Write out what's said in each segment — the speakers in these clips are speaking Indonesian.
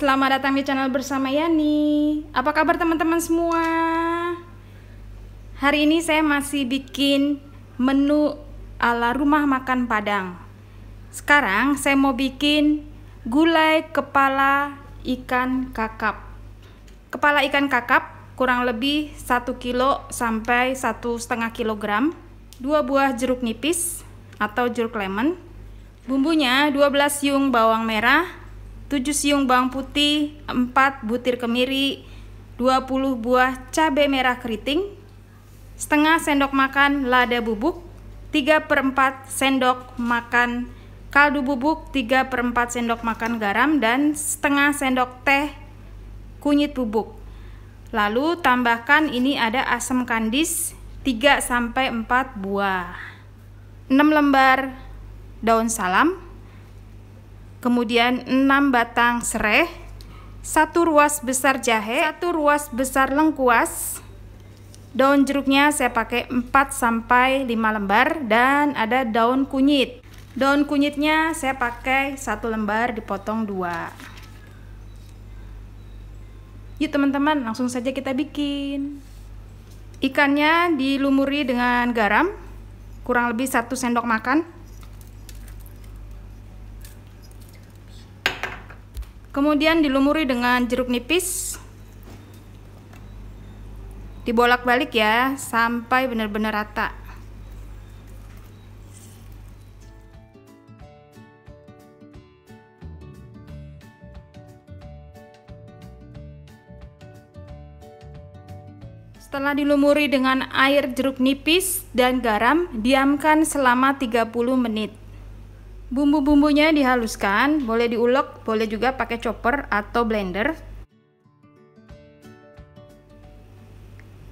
selamat datang di channel bersama Yani. Apa kabar teman-teman semua? Hari ini saya masih bikin menu ala rumah makan Padang. Sekarang saya mau bikin gulai kepala ikan kakap. Kepala ikan kakap kurang lebih 1 kilo sampai 1,5 kilogram. 2 buah jeruk nipis atau jeruk lemon. Bumbunya 12 siung bawang merah, 7 siung bawang putih, 4 butir kemiri, 20 buah cabai merah keriting, setengah sendok makan lada bubuk, 3/4 sendok makan kaldu bubuk, 3/4 sendok makan garam, dan setengah sendok teh kunyit bubuk. Lalu tambahkan ini ada asam kandis 3-4 buah, 6 lembar daun salam, kemudian 6 batang serai, 1 ruas besar jahe, 1 ruas besar lengkuas. Daun jeruknya saya pakai 4-5 lembar, dan ada daun kunyit. Daun kunyitnya saya pakai 1 lembar dipotong 2. Yuk teman-teman, langsung saja kita bikin. Ikannya dilumuri dengan garam kurang lebih 1 sendok makan. Kemudian dilumuri dengan jeruk nipis. Dibolak-balik ya sampai benar-benar rata. Setelah dilumuri dengan air jeruk nipis dan garam, diamkan selama 30 menit. Bumbu-bumbunya dihaluskan, boleh diulek, boleh juga pakai chopper atau blender.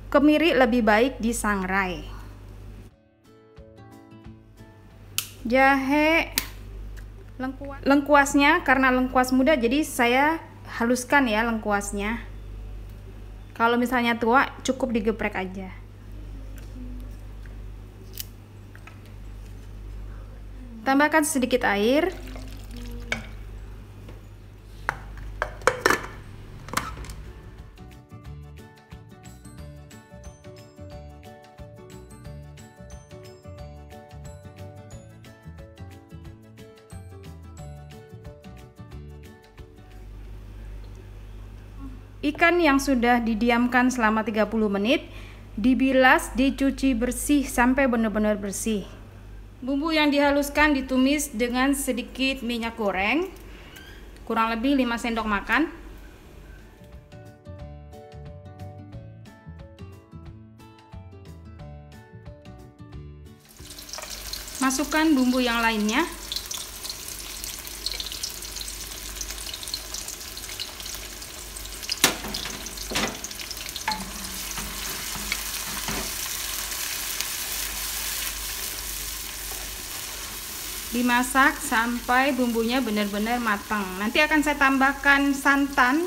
Kemiri lebih baik disangrai. Jahe lengkuasnya, karena lengkuas muda jadi saya haluskan ya lengkuasnya. Kalau misalnya tua cukup digeprek aja. Tambahkan sedikit air. Ikan yang sudah didiamkan selama 30 menit dibilas, dicuci bersih sampai benar-benar bersih. Bumbu yang dihaluskan ditumis dengan sedikit minyak goreng, kurang lebih 5 sendok makan. Masukkan bumbu yang lainnya. Dimasak sampai bumbunya benar-benar matang. Nanti akan saya tambahkan santan.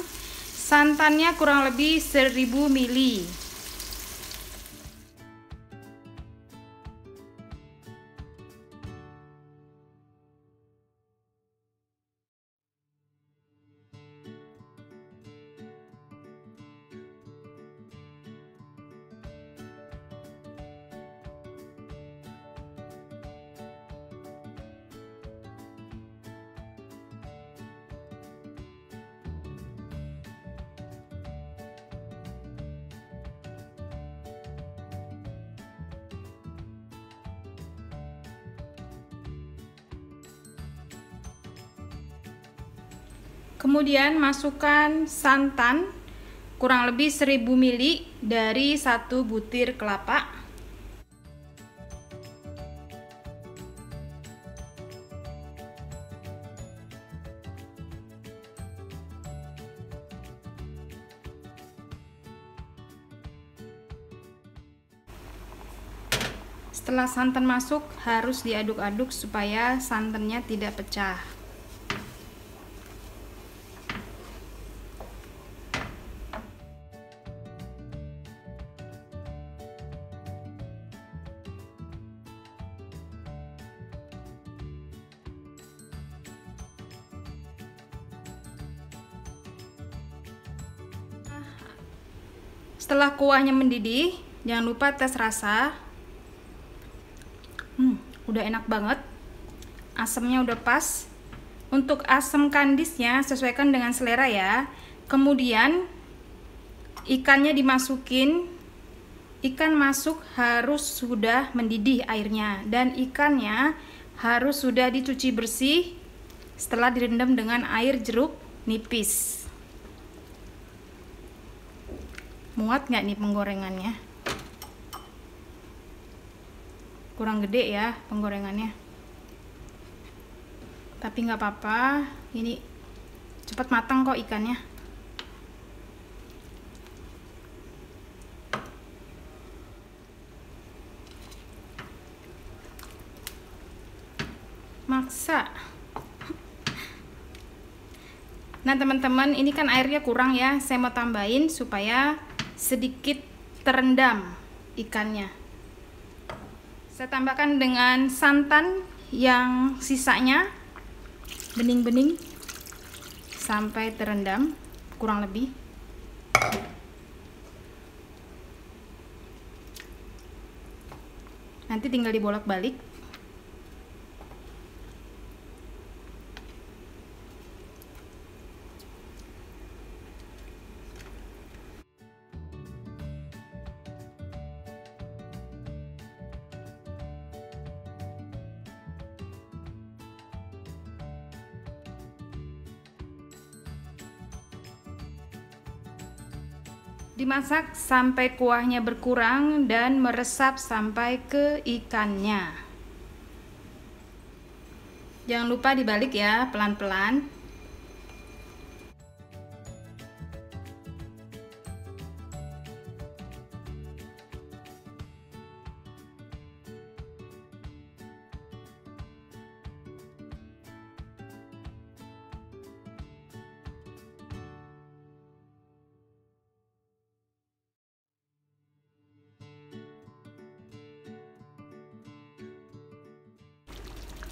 Santannya kurang lebih 1000 ml. Kemudian masukkan santan kurang lebih 1000 ml dari 1 butir kelapa. Setelah santan masuk, harus diaduk-aduk supaya santannya tidak pecah. Setelah kuahnya mendidih, jangan lupa tes rasa. Udah enak banget. Asamnya udah pas. Untuk asam kandisnya sesuaikan dengan selera ya. Kemudian ikannya dimasukin. Ikan masuk harus sudah mendidih airnya, dan ikannya harus sudah dicuci bersih setelah direndam dengan air jeruk nipis. Muat nggak nih penggorengannya? Kurang gede ya penggorengannya, tapi nggak apa-apa, ini cepat matang kok ikannya. Maksa. Nah teman-teman, ini kan airnya kurang ya, saya mau tambahin supaya sedikit terendam ikannya. Saya tambahkan dengan santan yang sisanya bening-bening sampai terendam kurang lebih. Nanti tinggal dibolak-balik. Dimasak sampai kuahnya berkurang dan meresap sampai ke ikannya. Jangan lupa dibalik ya, pelan-pelan.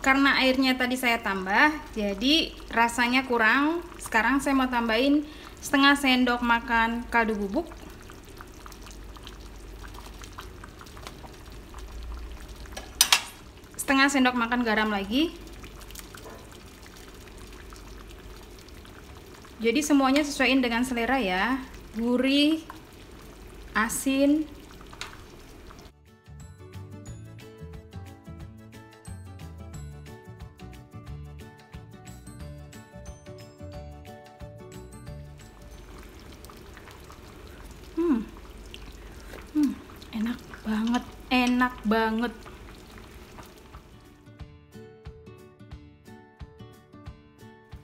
Karena airnya tadi saya tambah, jadi rasanya kurang. Sekarang saya mau tambahin setengah sendok makan kaldu bubuk, setengah sendok makan garam lagi. Jadi semuanya sesuaiin dengan selera ya, gurih, asin. Enak banget, enak banget.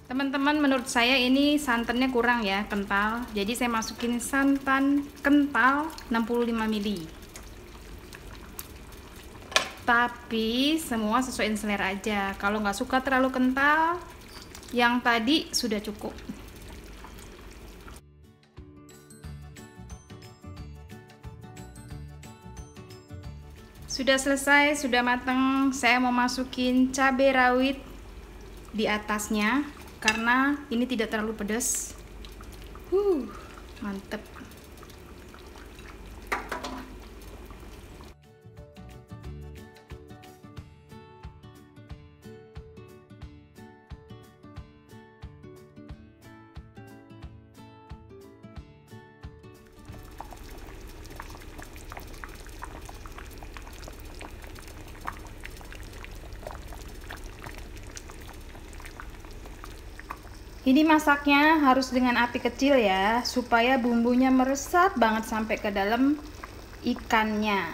Teman-teman, menurut saya ini santannya kurang ya, kental. Jadi saya masukin santan kental 65 ml. Tapi semua sesuai selera aja. Kalau nggak suka terlalu kental, yang tadi sudah cukup. Sudah selesai, sudah matang. Saya mau masukin cabai rawit di atasnya karena ini tidak terlalu pedas. Mantep. Ini masaknya harus dengan api kecil ya, supaya bumbunya meresap banget sampai ke dalam ikannya.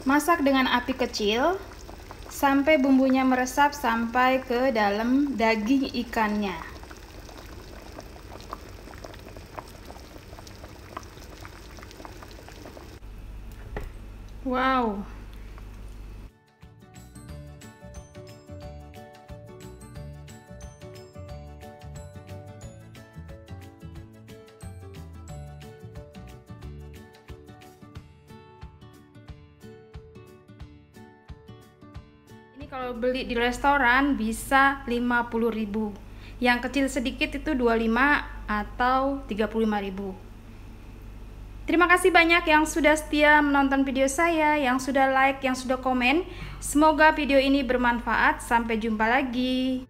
Masak dengan api kecil sampai bumbunya meresap sampai ke dalam daging ikannya. Wow. Ini Ini kalau beli di restoran bisa 50.000. Yang kecil sedikit itu 25 atau 35.000. Terima kasih banyak yang sudah setia menonton video saya, yang sudah like, yang sudah komen. Semoga video ini bermanfaat. Sampai jumpa lagi.